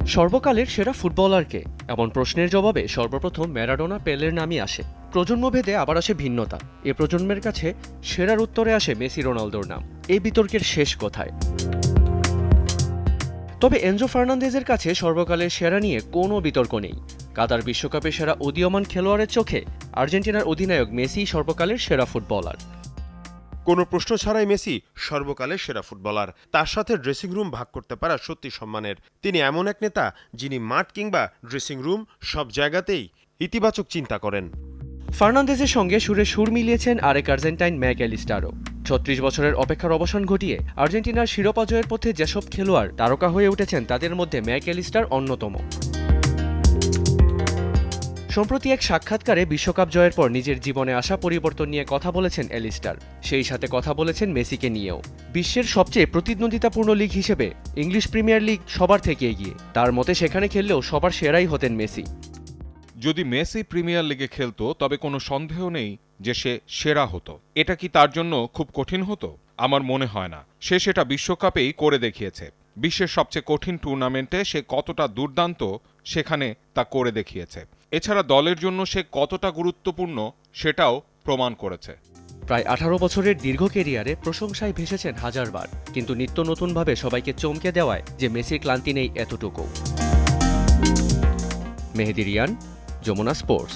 সর্বকালের সেরা ফুটবলারকে এমন প্রশ্নের জবাবে সর্বপ্রথম ম্যারাডোনা পেলের নামই আসে। প্রজন্মভেদে আবার আসে ভিন্নতা। এ প্রজন্মের কাছে সেরার উত্তরে আসে মেসি রোনালদোর নাম। এই বিতর্কের শেষ কোথায়? তবে এনজো ফার্নান্দেজের কাছে সর্বকালের সেরা নিয়ে কোনো বিতর্ক নেই। কাতার বিশ্বকাপে সেরা উদীয়মান খেলোয়াড়ের চোখে আর্জেন্টিনার অধিনায়ক মেসি সর্বকালের সেরা ফুটবলার। কোনো প্রশ্ন ছাড়াই মেসি সর্বকালের সেরা ফুটবলার। তার সাথে ড্রেসিং রুম ভাগ করতে পারা সত্যি সম্মানের। তিনি এমন এক নেতা যিনি মাঠ কিংবা ড্রেসিং রুম সব জায়গাতেই ইতিবাচক চিন্তা করেন। ফার্নান্দেজের সঙ্গে সুরে সুর মিলিয়েছেন আরেক আর্জেন্টাইন ম্যাকঅ্যালিস্টারও। ৩৬ বছরের অপেক্ষার অবসান ঘটিয়ে আর্জেন্টিনার শিরোপা জয়ের পথে যেসব খেলোয়াড় তারকা হয়ে উঠেছেন তাদের মধ্যে ম্যাকঅ্যালিস্টার অন্যতম। সম্প্রতি এক সাক্ষাৎকারে বিশ্বকাপ জয়ের পর নিজের জীবনে আসা পরিবর্তন নিয়ে কথা বলেছেন অ্যালিস্টার। সেই সাথে কথা বলেছেন মেসিকে নিয়েও। বিশ্বের সবচেয়ে প্রতিদ্বন্দ্বিতাপূর্ণ লিগ হিসেবে ইংলিশ প্রিমিয়ার লিগ সবার থেকে এগিয়ে। তার মতে সেখানে খেললেও সবার সেরাই হতেন মেসি। যদি মেসি প্রিমিয়ার লিগে খেলতো তবে কোনো সন্দেহ নেই যে সে সেরা হতো। এটা কি তার জন্য খুব কঠিন হতো? আমার মনে হয় না। সে সেটা বিশ্বকাপেই করে দেখিয়েছে। বিশ্বের সবচেয়ে কঠিন টুর্নামেন্টে সে কতটা দুর্দান্ত সেখানে তা করে দেখিয়েছে। এছাড়া দলের জন্য সে কতটা গুরুত্বপূর্ণ সেটাও প্রমাণ করেছে। প্রায় ১৮ বছরের দীর্ঘ কেরিয়ারে প্রশংসায় ভেসেছেন হাজারবার, কিন্তু নিত্য নতুনভাবে সবাইকে চমকে দেওয়ায় যে মেসির ক্লান্তি নেই এতটুকু। মেহেদী রিয়ান, যমুনা স্পোর্টস।